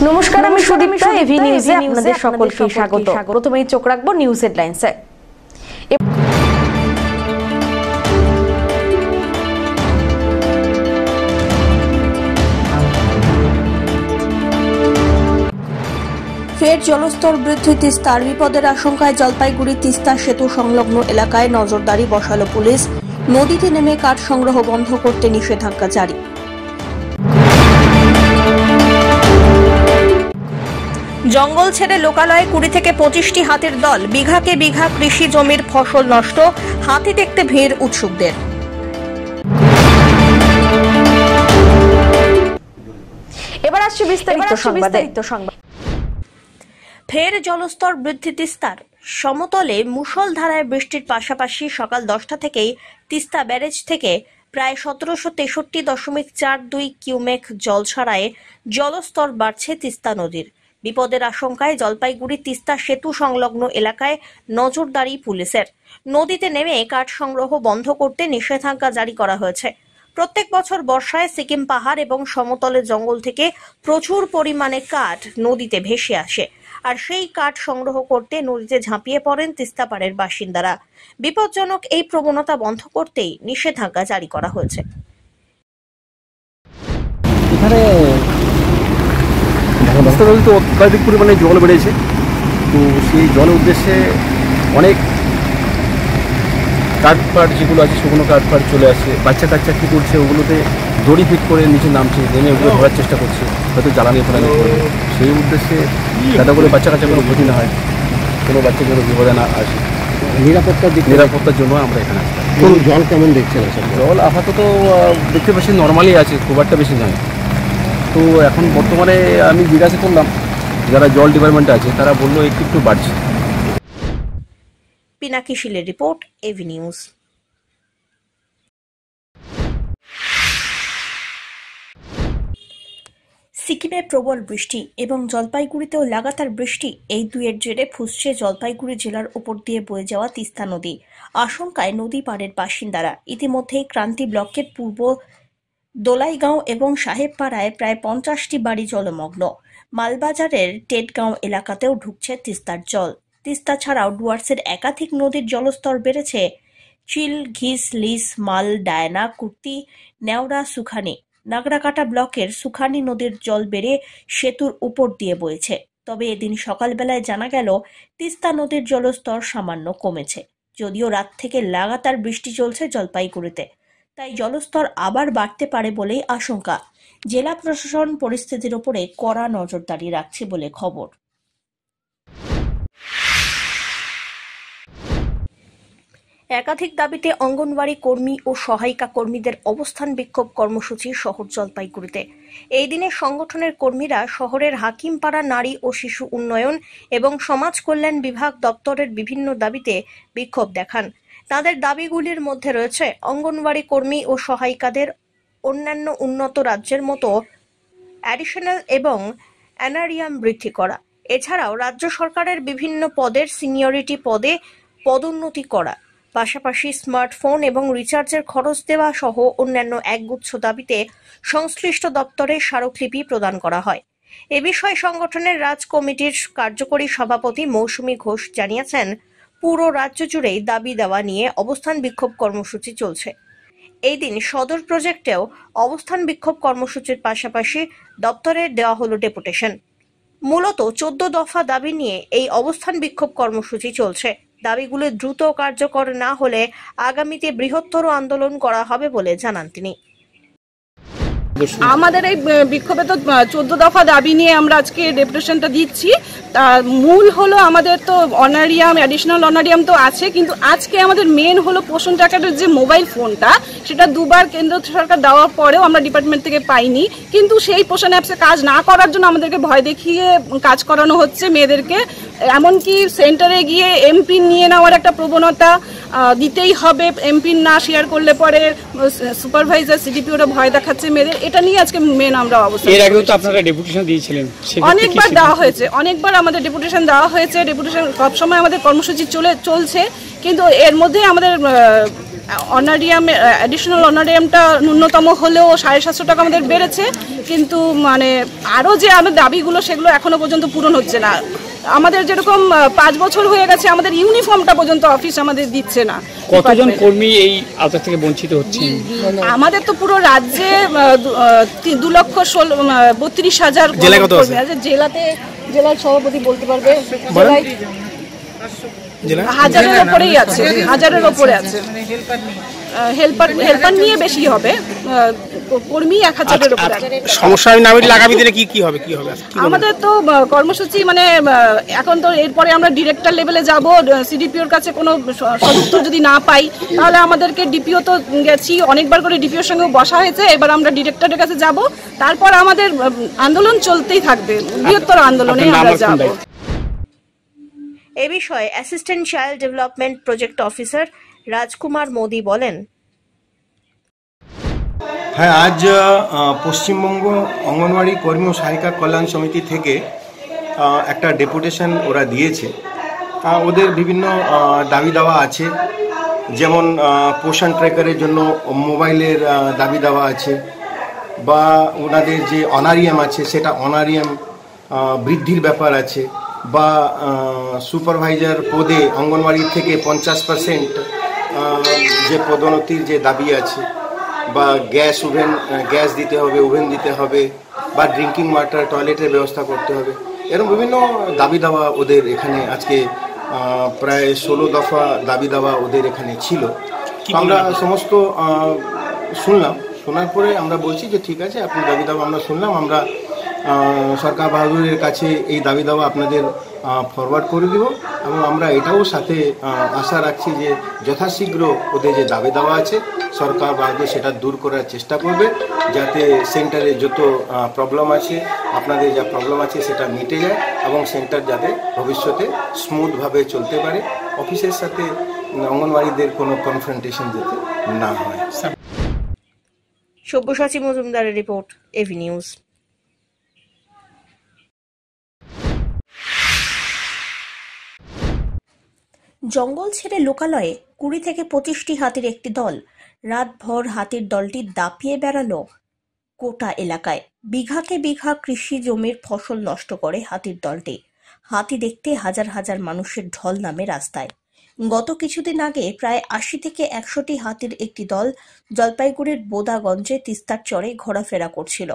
নমস্কার, আমি সুদীপ্তা। এভি নিউজে আপনাদের সকলকে স্বাগত। প্রথমেই চোখ রাখবো নিউজ হেডলাইন্সে। ফের জলস্তর বৃদ্ধি, তিস্তার বিপদের আশঙ্কায় জলপাইগুড়ি তিস্তা সেতু সংলগ্ন এলাকায় নজরদারি বসালো পুলিশ। নদীতে নেমে কাঠ সংগ্রহ বন্ধ করতে নিষেধাজ্ঞা জারি। জঙ্গল ছেড়ে লোকালয়ে 20 থেকে 25টি হাতির দল, বিঘাকে বিঘা কৃষি জমির ফসল নষ্ট, হাতি দেখতে ভিড় উৎসুকদের। এবার আসছে বিস্তারিত সংবাদ। ফের জলস্তর বৃদ্ধি তিস্তার। সমতলে মুষলধারায় বৃষ্টির পাশাপাশি সকাল 10টা থেকেই তিস্তা ব্যারেজ থেকে প্রায় 1763.42 কিউমেক জল ছাড়ায় জলস্তর বাড়ছে তিস্তা নদীর। বিপদের আশঙ্কায় জলপাইগুড়ি তিস্তা সেতু সংলগ্ন এলাকায় নজরদারি পুলিশের। নদীতে নেমে কাঠ সংগ্রহ বন্ধ করতে নিষেধাজ্ঞা জারি করা হয়েছে। প্রত্যেক বছর বর্ষায় সিকিম পাহাড় এবং সমতলের জঙ্গল থেকে প্রচুর পরিমাণে কাঠ নদীতে ভেসে আসে, আর সেই কাঠ সংগ্রহ করতে নদীতে ঝাঁপিয়ে পড়েন তিস্তাপাড়ের বাসিন্দারা। বিপজ্জনক এই প্রবণতা বন্ধ করতেই নিষেধাজ্ঞা জারি করা হয়েছে। তো অত্যাধিক পরিমাণে জল বেড়েছে, তো সেই জলের উদ্দেশ্যে অনেক কাঠপাট যেগুলো আছে সেগুলো কাঠপাট চলে আসছে। বাচ্চা কাচ্চা কী করছে, ওগুলোতে দড়ি ফিট করে নিচে নামছে, নেমে ওগুলো ধরার চেষ্টা করছে, হয়তো জ্বালানি ফোলানি করবে। সেই উদ্দেশ্যে যাতে করে বাচ্চা কাচ্চা কোনো ক্ষতি না হয়, কোনো বাচ্চা কোনো বিপদে না আসে, নিরাপত্তার জন্য আমরা এখানে আসি। জল কেমন দেখছেন? জল আপাতত দেখতে পাচ্ছি নর্মালি আছে, খুব একটা বেশি নয়। তো এখন বর্তমানে আমি জিজ্ঞাসা করলাম যারা জল ডিপার্টমেন্টে আছে, তারা বললো একটু বাড়ছে। পিনাকি শিলের রিপোর্ট, এভি নিউজ। সিকিমে প্রবল বৃষ্টি এবং জলপাইগুড়িতেও লাগাতার বৃষ্টি, এই দুয়ের জেরে ফুঁসছে জলপাইগুড়ি জেলার উপর দিয়ে বয়ে যাওয়া তিস্তা নদী। আশঙ্কায় নদী পাড়ের বাসিন্দারা। ইতিমধ্যেই ক্রান্তি ব্লকের পূর্ব দোলাইগাঁও এবং সাহেবপাড়ায় প্রায় 50টি বাড়ি জলমগ্ন। মালবাজারের টেটগাঁও এলাকাতেও ঢুকছে তিস্তার জল। তিস্তা ছাড়াও ডুয়ার্সের একাধিক নদীর জলস্তর বেড়েছে। চিল, ঘিস, লিস, মাল, ডায়না, কুর্তি, নেওড়া, সুখানি। নাগরাকাটা ব্লকের সুখানি নদীর জল বেড়ে সেতুর উপর দিয়ে বইছে। তবে এদিন সকালবেলায় জানা গেল তিস্তা নদীর জলস্তর সামান্য কমেছে, যদিও রাত থেকে লাগাতার বৃষ্টি চলছে জলপাইগুড়িতে। তাই জলস্তর আবার বাড়তে পারে বলেই আশঙ্কা। জেলা প্রশাসন পরিস্থিতির উপরে কড়া নজরদারি রাখছে বলে খবর। একাধিক দাবিতে অঙ্গনওয়াড়ি কর্মী ও সহায়িকা কর্মীদের অবস্থান বিক্ষোভ কর্মসূচি শহর জলপাইগুড়িতে। এই দিনে সংগঠনের কর্মীরা শহরের হাকিমপাড়া নারী ও শিশু উন্নয়ন এবং সমাজ কল্যাণ বিভাগ দপ্তরের বিভিন্ন দাবিতে বিক্ষোভ দেখান। তাদের দাবিগুলির মধ্যে রয়েছে অঙ্গনওয়াড়ি কর্মী ও সহায়িকাদের অন্যান্য উন্নত রাজ্যের মতো অ্যাডিশনাল এবং অ্যানারিয়াম বৃদ্ধি করা, এছাড়াও রাজ্য সরকারের বিভিন্ন পদের সিনিয়রিটি পদে পদোন্নতি করা, পাশাপাশি স্মার্টফোন এবং রিচার্জের খরচ দেওয়া সহ অন্যান্য একগুচ্ছ দাবিতে সংশ্লিষ্ট দপ্তরে স্মারকলিপি প্রদান করা হয়। এ বিষয়ে সংগঠনের রাজ কমিটির কার্যকরী সভাপতি মৌসুমী ঘোষ জানিয়েছেন, পুরো রাজ্য জুড়েই দাবি দেওয়া নিয়ে অবস্থান বিক্ষোভ কর্মসূচি চলছে। এই দিন সদর প্রজেক্টেও অবস্থান বিক্ষোভ কর্মসূচির পাশাপাশি দপ্তরে দেওয়া হলো ডেপুটেশন। মূলত 14 দফা দাবি নিয়ে এই অবস্থান বিক্ষোভ কর্মসূচি চলছে। দাবিগুলো দ্রুত কার্যকর না হলে আগামীতে বৃহত্তর আন্দোলন করা হবে বলে জানান তিনি। আমাদের এই বিক্ষোভে তো 14 দফা দাবি নিয়ে আমরা আজকে ডেপুটেশনটা দিচ্ছি। মূল হলো আমাদের তো অনারিয়াম, অ্যাডিশনাল অনারিয়াম তো আছে, কিন্তু আজকে আমাদের মেন হলো পোষণ টাকাটার যে মোবাইল ফোনটা, সেটা দুবার কেন্দ্র সরকার দেওয়ার পরেও আমরা ডিপার্টমেন্ট থেকে পাইনি। কিন্তু সেই পোষণ অ্যাপসে কাজ না করার জন্য আমাদেরকে ভয় দেখিয়ে কাজ করানো হচ্ছে মেয়েদেরকে। এমনকি সেন্টারে গিয়ে এমপিন নিয়ে নেওয়ার একটা প্রবণতা দিতেই হবে, এমপিন না শেয়ার করলে পরে সুপারভাইজার সিডিপিওরা ভয় দেখাচ্ছে মেয়েদের। এটা নিয়ে আজকে মেন আমরা অবস্থা। এর আগেও তো আপনারা ডেপুটেশন দিয়েছিলেন, অনেকবার দেওয়া হয়েছে, অনেকবার আমাদের ডেপুটেশন দেওয়া হয়েছে। ডেপুটেশন সবসময় আমাদের কর্মসূচি চলছে, কিন্তু এর মধ্যে আমাদের অনারিয়াম অ্যাডিশনাল অনারিয়ামটা ন্যূনতম হলেও 750 টাকা আমাদের বেড়েছে, কিন্তু মানে আরও যে আমাদের দাবিগুলো সেগুলো এখনো পর্যন্ত পূরণ হচ্ছে না। আমাদের যেরকম 5 বছর হয়ে গেছে আমাদের ইউনিফর্মটা পর্যন্ত অফিস আমাদের দিচ্ছে না। কতজন কর্মী এই আওতা থেকে বঞ্চিত হচ্ছে? আমাদের তো পুরো রাজ্যে 2,32,000 কর্মী আছে। জেলার সভাপতি বলতে পারবে, হাজারের ওপরেই আছে, হাজারের ওপরে আছে। হেল্পার নিয়ে বেশি হবে, কর্মী 1000-এর উপরে। সমস্যা না মিটলে আগামী দিনে কি হবে? আমাদের তো কর্মসূচি মানে এখন তো এরপরে আমরা ডিরেক্টর লেভেলে যাব। সিডিপিওর কাছে কোনো সদুত্তর যদি না পাই তাহলে আমাদেরকে ডিপিও তো গেছি, অনেকবার করে ডিপিওর সঙ্গে বসা হয়েছে, এবার আমরা ডিরেক্টরের কাছে যাব। তারপর আমাদের আন্দোলন চলতেই থাকবে, বৃহত্তর আন্দোলনে আমরা যাব। এ বিষয়ে assistant child development project officer Rajkumar Modi বলেন, হ্যাঁ, আজ পশ্চিমবঙ্গ অঙ্গনওয়াড়ি কর্মী ও সহায়িকা কল্যাণ সমিতি থেকে একটা ডেপুটেশন ওরা দিয়েছে। ওদের বিভিন্ন দাবি দাওয়া আছে, যেমন পোষণ ট্র্যাকারের জন্য মোবাইলের দাবি দাওয়া আছে, বা ওনাদের যে অনারিয়াম আছে সেটা অনারিয়াম বৃদ্ধির ব্যাপার আছে, বা সুপারভাইজার পদে অঙ্গনওয়াড়ি থেকে 50% যে পদোন্নতির যে দাবি আছে, বা গ্যাস দিতে হবে, ওভেন দিতে হবে, বা ড্রিঙ্কিং ওয়াটার টয়লেটের ব্যবস্থা করতে হবে। এরকম বিভিন্ন দাবি দাওয়া ওদের এখানে আজকে প্রায় 16 দফা দাবি দাওয়া ওদের এখানে ছিল। আমরা সমস্ত শোনার পরে আমরা বলছি যে ঠিক আছে, আপনি দাবি দাওয়া আমরা শুনলাম, আমরা সরকার বাহাদুরের কাছে এই দাবি দাওয়া আপনাদের ফরওয়ার্ড করে দিব, এবং আমরা এটাও সাথে আশা রাখছি যে যথাশীঘ্র ওদের যে দাবি দাওয়া আছে সরকার বাহাদুর সেটা দূর করার চেষ্টা করবে, যাতে সেন্টারে যত প্রবলেম আছে, আপনাদের যা প্রবলেম আছে সেটা মিটে যায়, এবং সেন্টার যাতে ভবিষ্যতে স্মুথভাবে চলতে পারে, অফিসের সাথে অঙ্গনওয়াড়িদের কোনো কনফ্রন্টেশন যাতে না হয়। সব্যসাচী মজুমদারের রিপোর্ট, এভি নিউজ। জঙ্গল ছেড়ে লোকালয়ে 20 থেকে 25টি হাতির একটি দল রাতভর হাতির দলটি দাপিয়ে বেড়ালো গোটা এলাকায়। বিঘাকে বিঘা কৃষি জমির ফসল নষ্ট করে হাতির দলটি। হাতি দেখতে হাজার হাজার মানুষের ঢল নামে রাস্তায়। গত কিছুদিন আগে প্রায় 80 থেকে 100টি হাতির একটি দল জলপাইগুড়ির বোদাগঞ্জে তিস্তার চরে ঘোরাফেরা করছিল।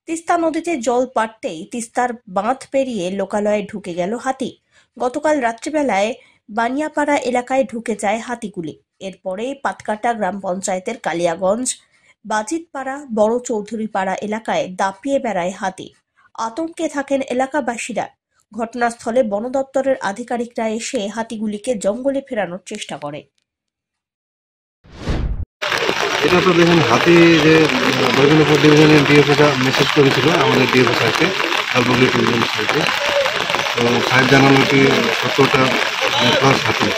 তিস্তা নদীতে জল বাড়তেই তিস্তার বাঁধ পেরিয়ে লোকালয়ে ঢুকে গেল হাতি। গতকাল রাত্রিবেলায় বানিয়াপাড়া এলাকায় ঢুকে যায় হাতিগুলি। এরপরে পাতকাটা গ্রাম পঞ্চায়েতের কালিয়াগঞ্জ, বাজিতপাড়া, বড় চৌধুরীপাড়া এলাকায় দাপিয়ে বেড়ায় হাতি। আতঙ্কে থাকেন এলাকাবাসীরা। ঘটনাস্থলে বন দপ্তরের আধিকারিকরা এসে হাতিগুলিকে জঙ্গলে ফেরানোর চেষ্টা করে। এটা তো দেখুন, হাতি যে বৈকুণ্ঠপুর ডিভিশনের ডিএফওটা মেসেজ করেছিল আমাদের ডিএফও সাহেবকে, জলপাইগুড়ি ডিভিশন সাহেবকে। তো সাহেব জানালো কি 70টা প্লাস হাতি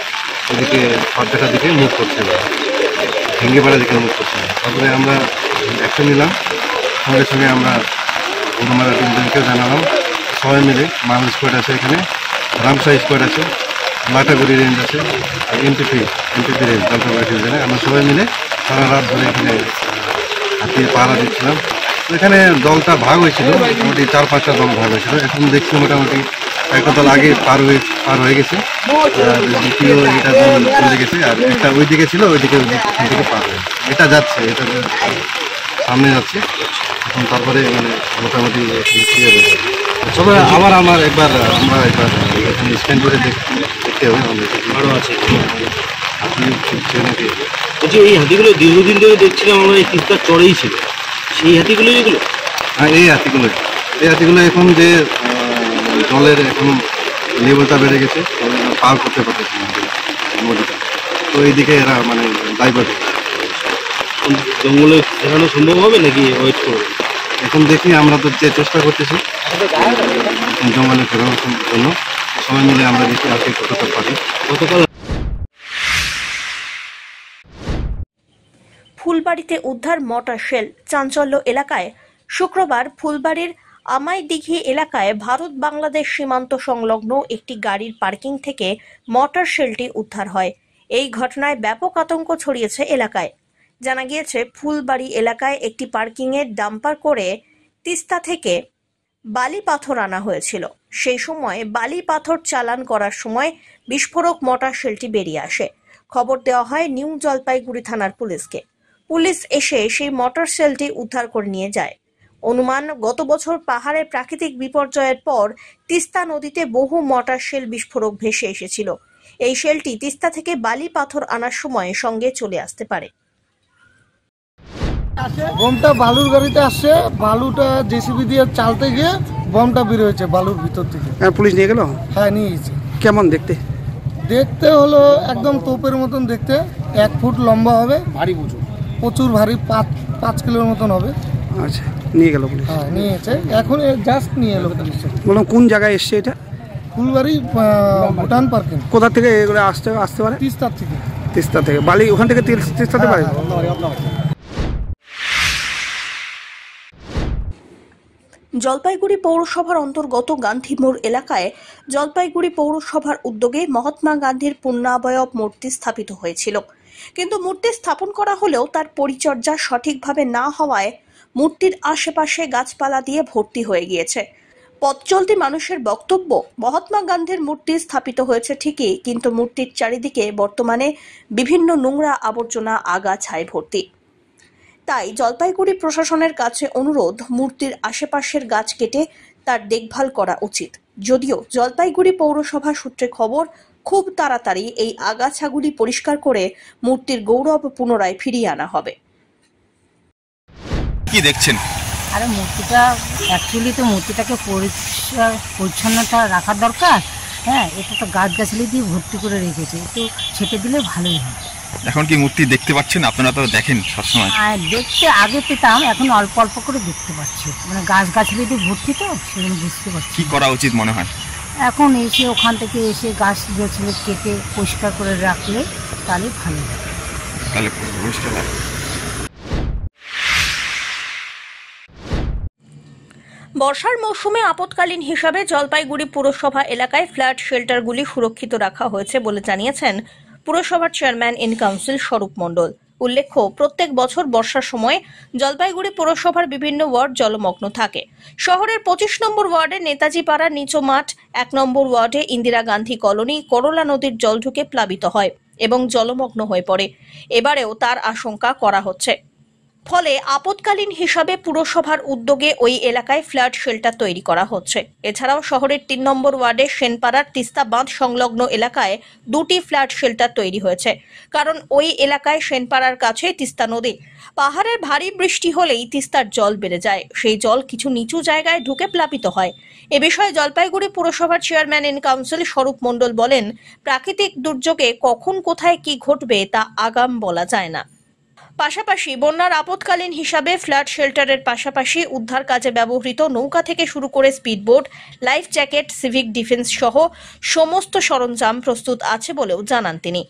এদিকে পাটঘাটার দিকে মুভ করছে, ভেঙ্গিপাড়ার দিকে মুভ করছে। তারপরে আমরা অ্যাকশন নিলাম, সঙ্গে সঙ্গে আমরা গরুমারা ডিভিশনকেও জানালাম। সবাই মিলে মাল স্কোয়াড আছে, এখানে রামসা স্কোয়াড আছে, লাটাগুড়ি রেঞ্জ আছে, আর এমপিপি রেঞ্জ জলপাইগুড়ি ডিভিশনে। আমরা সবাই মিলে সারা রাত ধরে এখানে হাতির পাহারা দিচ্ছিলাম। তো এখানে দলটা ভাগ হয়েছিল, মোটামুটি 4-5টা দল ভাগ হয়েছিল। এখন দেখছি মোটামুটি একটা দল আগে পার হয়ে গেছে, দ্বিতীয় এটা দল চলে গেছে, আর একটা ওই দিকে ছিল, ওইদিকে পার হয়ে এটা যাচ্ছে, এটা সামনে যাচ্ছে এখন। তারপরে মানে মোটামুটি ক্লিয়ার হয়ে যাবে। তবে আমরা একবার এখানে স্ক্যান করে দেখতে হবে আমাদের আরও আছে হাতি ছিল নাকি। বলছি, এই হাতিগুলো দীর্ঘদিন ধরে দেখছিলাম আমরা এই তিস্তার চরেই ছিল, সেই হাতিগুলো এগুলো? হ্যাঁ, এই হাতিগুলো এখন যে জলের এখন লেভেলটা বেড়ে গেছে, পার করতে পারতেছে নদীটা, তো এইদিকে এরা মানে ডাইভার্ট জঙ্গলে দেখানো সম্ভব হবে নাকি ওয়েট করবে? এখন দেখি, আমরা তো যে চেষ্টা করতেছি জঙ্গলে ফেরানোর জন্য। সবাই মিলে আমরা দেখি আর কতটা পারি। গতকাল ফুলবাড়িতে উদ্ধার মর্টার শেল। চাঞ্চল্য এলাকায়। শুক্রবার ফুলবাড়ির আমাইদিঘি এলাকায় ভারত বাংলাদেশ সীমান্ত সংলগ্ন একটি গাড়ির পার্কিং থেকে মর্টার শেলটি উদ্ধার হয়। এই ঘটনায় ব্যাপক আতঙ্ক ছড়িয়েছে এলাকায়। জানা গিয়েছে, ফুলবাড়ি এলাকায় একটি পার্কিংয়ে ডাম্পার করে তিস্তা থেকে বালি পাথর আনা হয়েছিল। সেই সময় বালি পাথর চালান করার সময় বিস্ফোরক মোটর শেলটি বেরিয়ে আসে। খবর দেওয়া হয় নিউ জলপাইগুড়ি থানার পুলিশকে। পুলিশ এসে সেই মোটর শেলটি উদ্ধার করে নিয়ে যায়। অনুমান, গত বছর পাহাড়ে প্রাকৃতিক বিপর্যয়ের পর তিস্তা নদীতে বহু মোটর শেল বিস্ফোরক ভেসে এসেছিল। এই শেলটি তিস্তা থেকে বালি পাথর আনার সময় সঙ্গে চলে আসতে পারে। বমটা বালুর গাড়িতে আসছে, বালুটা জেসিবি দিয়ে চালতে গিয়ে বমটা বের হয়েছে বালুর ভিতর থেকে। পুলিশ নিয়ে গেল? হ্যাঁ, নিয়ে গেছে। কেমন দেখতে? দেখতে হলো একদম তোপের মতন দেখতে, 1 ফুট লম্বা হবে, ভারী প্রচুর ভারী, 5 কিলোর মতন হবে। আচ্ছা, নিয়ে গেল পুলিশ? হ্যাঁ, নিয়েছে, এখন জাস্ট নিয়ে এলো পুলিশ। বললাম কোন জায়গায় এসছে এটা? ফুলবাড়ি ভুটান পার্কিং। কোথা থেকে এগুলো আসতে পারে? তিস্তা থেকে বালি, ওখান থেকে তিস্তাতে পারে। জলপাইগুড়ি পৌরসভার অন্তর্গত গান্ধী মোড় এলাকায় জলপাইগুড়ি পৌরসভার উদ্যোগে মহাত্মা গান্ধীর পূর্ণাবয়ব মূর্তি স্থাপিত হয়েছিল। কিন্তু মূর্তি স্থাপন করা হলেও তার পরিচর্যা সঠিকভাবে না হওয়ায় মূর্তির আশেপাশে গাছপালা দিয়ে ভর্তি হয়ে গিয়েছে। পথচলতি মানুষের বক্তব্য, মহাত্মা গান্ধীর মূর্তি স্থাপিত হয়েছে ঠিকই, কিন্তু মূর্তির চারিদিকে বর্তমানে বিভিন্ন নোংরা আবর্জনা আগাছায় ভর্তি। তাই জলপাইগুড়ি প্রশাসনের কাছে অনুরোধ, মূর্তির আশেপাশের গাছ কেটে তার দেখভাল করা উচিত। যদিও জলপাইগুড়ি পৌরসভা সূত্রে খবর, খুব তাড়াতাড়ি এই আগাছাগুলি পরিষ্কার করে মূর্তির গৌরব পুনরায় ফিরিয়ে আনা হবে। কি দেখছেন? আরে মূর্তিটা অ্যাকচুয়ালি তো মূর্তিটাকে পরিষ্কার পরিচ্ছন্নতা রাখার দরকার। হ্যাঁ, এটা তো গাছগাছালি দিয়ে ভর্তি করে রেখেছে, একটু ছেটে দিলে ভালোই হয়। এখন কি মূর্তি দেখতে পাচ্ছেন? আপনারা তো দেখেন সবসময়। দেখতে আগে পেতাম, এখন অল্প অল্প করে দেখতে পাচ্ছি, মানে গাছগাছালি দিয়ে ভর্তি তো, সেরকম বুঝতে পারছি। কি করা উচিত মনে হয়? এখন এসে ওখান থেকে এসে গাছ গাছালি কেটে পরিষ্কার করে রাখলে তাহলে ভালো হয়। তাহলে পরিষ্কার হয়। বর্ষার মৌসুমে আপৎকালীন হিসাবে জলপাইগুড়ি পুরসভা এলাকায় ফ্ল্যাট শেল্টারগুলি সুরক্ষিত রাখা হয়েছে বলে জানিয়েছেন পুরসভার চেয়ারম্যান ইন কাউন্সিল স্বরূপ মণ্ডল। উল্লেখ্য, প্রত্যেক বছর বর্ষার সময় জলপাইগুড়ি পুরসভার বিভিন্ন ওয়ার্ড জলমগ্ন থাকে। শহরের 25 নম্বর ওয়ার্ডে নেতাজি পাড়া নিচু মাঠ, 1 নম্বর ওয়ার্ডে ইন্দিরা গান্ধী কলোনি, করলা নদীর জল ঢুকে প্লাবিত হয় এবং জলমগ্ন হয়ে পড়ে। এবারেও তার আশঙ্কা করা হচ্ছে। ফলে আপৎকালীন হিসাবে পুরসভার উদ্যোগে ওই এলাকায় ফ্ল্যাট শেল্টার তৈরি করা হচ্ছে। এছাড়াও শহরের 3 নম্বর ওয়ার্ডে সেনপাড়ার তিস্তা বাঁধ সংলগ্ন এলাকায় 2টি ফ্ল্যাট শেল্টার তৈরি হয়েছে। কারণ ওই এলাকায় সেনপাড়ার কাছে তিস্তা নদী। পাহাড়ের ভারী বৃষ্টি হলেই তিস্তার জল বেড়ে যায়, সেই জল কিছু নিচু জায়গায় ঢুকে প্লাবিত হয়। এ বিষয়ে জলপাইগুড়ি পুরসভার চেয়ারম্যান ইন কাউন্সিল স্বরূপ মণ্ডল বলেন, প্রাকৃতিক দুর্যোগে কখন কোথায় কি ঘটবে তা আগাম বলা যায় না। পাশাপাশি বন্যার আপৎকালীন হিসাবে ফ্ল্যাট শেল্টারের পাশাপাশি উদ্ধার কাজে ব্যবহৃত নৌকা থেকে শুরু করে speedboat, life jacket, civic defence সহ সমস্ত সরঞ্জাম প্রস্তুত আছে বলেও জানান তিনি।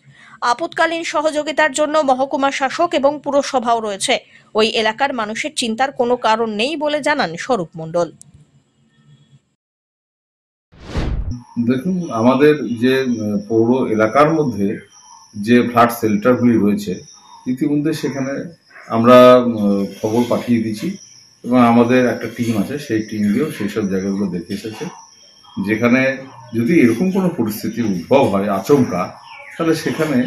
আপৎকালীন সহযোগিতার জন্য মহকুমা শাসক এবং পুরসভাও রয়েছে। ওই এলাকার মানুষের চিন্তার কোনো কারণ নেই বলে জানান স্বরূপ মণ্ডল। দেখুন, আমাদের যে পৌর এলাকার মধ্যে যে ফ্ল্যাট শেল্টারগুলি রয়েছে, ইতিমধ্যে সেখানে আমরা খবর পাঠিয়ে দিয়েছি এবং আমাদের একটা টিম আছে, সেই টিম দিয়েও সেই সব জায়গাগুলো দেখে এসেছে। যেখানে যদি এরকম কোনো পরিস্থিতির উদ্ভব হয় আচমকা, তাহলে সেখানে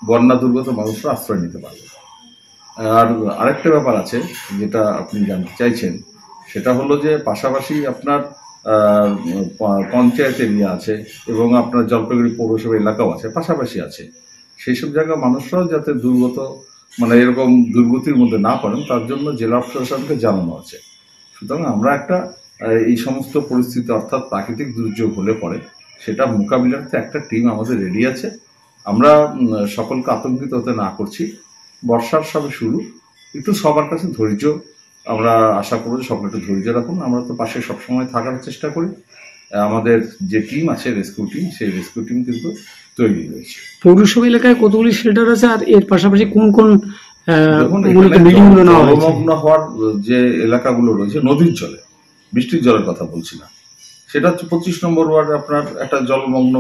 বন্যা দুর্গত মানুষরা আশ্রয় নিতে পারবে। আর আরেকটা ব্যাপার আছে যেটা আপনি জানতে চাইছেন, সেটা হলো যে পাশাপাশি আপনার পঞ্চায়েত এরিয়া আছে এবং আপনার জলপাইগুড়ি পৌরসভা এলাকাও আছে, পাশাপাশি আছে। সেই সব জায়গার মানুষরাও যাতে দুর্গত মানে এরকম দুর্গতির মধ্যে না পড়েন, তার জন্য জেলা প্রশাসনকে জানানো আছে। সুতরাং আমরা একটা এই সমস্ত পরিস্থিতি অর্থাৎ প্রাকৃতিক দুর্যোগ হলে পরে সেটা মোকাবিলার্থে একটা টিম আমাদের রেডি আছে। আমরা সকলকে আতঙ্কিত হতে না করছি। বর্ষার সবে শুরু, একটু সবার কাছে ধৈর্য, আমরা আশা করব সকলে একটু ধৈর্য রাখুন। আমরা তো পাশে সবসময় থাকার চেষ্টা করি। আমাদের যে টিম আছে রেস্কিউ টিম, সেই রেস্কিউ টিম কিন্তু তৈরি রয়েছে। পৌরসভা এলাকায় কতগুলি শেল্টার আছে আর এর পাশাপাশি কোন কোন জলমগ্ন হওয়ার যে এলাকাগুলো রয়েছে নদীর জলে, বৃষ্টির জলের কথা বলছি না, সেটা হচ্ছে 25 নম্বর ওয়ার্ড আপনার একটা জলমগ্ন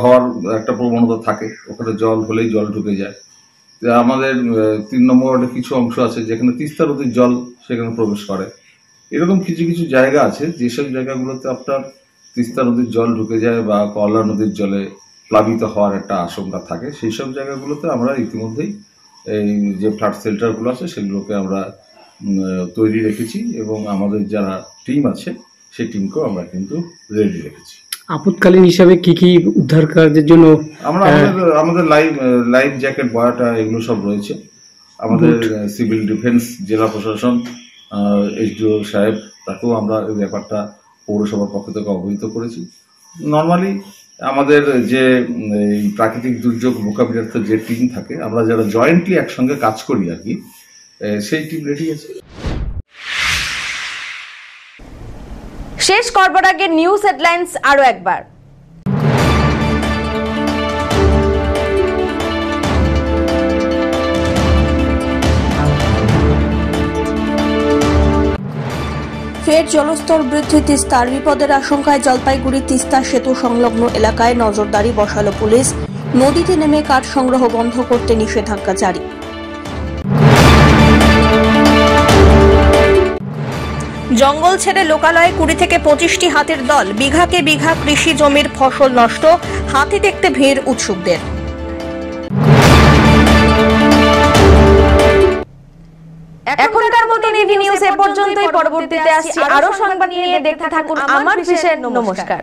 হওয়ার একটা প্রবণতা থাকে, ওখানে জল হলেই জল ঢুকে যায়। আমাদের 3 নম্বর ওয়ার্ডে কিছু অংশ আছে যেখানে তিস্তা নদীর জল সেখানে প্রবেশ করে। এরকম কিছু কিছু জায়গা আছে যেসব জায়গাগুলোতে আপনার তিস্তা নদীর জল ঢুকে যায় বা কয়লা নদীর জলে প্লাবিত হওয়ার একটা আশঙ্কা থাকে। সেই সব জায়গাগুলোতে আমরা ইতিমধ্যেই এই যে ফ্লাড শেল্টারগুলো আছে সেগুলোকে আমরা তৈরি রেখেছি এবং আমাদের যারা টিম আছে সেই টিমকেও আমরা কিন্তু রেডি রেখেছি। আপৎকালীন হিসাবে কি কি উদ্ধার কাজের জন্য আমরা আমাদের লাইফ জ্যাকেট বয়াটা এগুলো সব রয়েছে। আমাদের সিভিল ডিফেন্স, জেলা প্রশাসন, এসডিও সাহেব তাকেও আমরা এই ব্যাপারটা পৌরসভার পক্ষ থেকে অবহিত করেছি। নর্মালি আমাদের যে এই প্রাকৃতিক দুর্যোগ মোকাবিলাতে যে টিম থাকে, আমরা যারা জয়েন্টলি একসঙ্গে কাজ করি আর কি, সেই টিম রেডি আছে। শেষ করবার আগে নিউজ হেডলাইন্স আরো একবার। ফের জলস্তর বৃদ্ধি তিস্তার, বিপদের আশঙ্কায় জলপাইগুড়ি তিস্তা সেতু সংলগ্ন এলাকায় নজরদারি বসালো পুলিশ। নদীতে নেমে কাঠ সংগ্রহ বন্ধ করতে নিষেধাজ্ঞা জারি। জঙ্গল ছেড়ে লোকালয়ে 20 থেকে 25টি হাতির দল, বিঘাকে বিঘা কৃষি জমির ফসল নষ্ট, হাতি দেখতে ভিড় উৎসুকদের। এখনকার মতো নিউজ এ পর্যন্তই। পরবর্তীতে আসছি আরো সংবাদ নিয়ে। দেখতে থাকুন আমার বিশেষ। নমস্কার।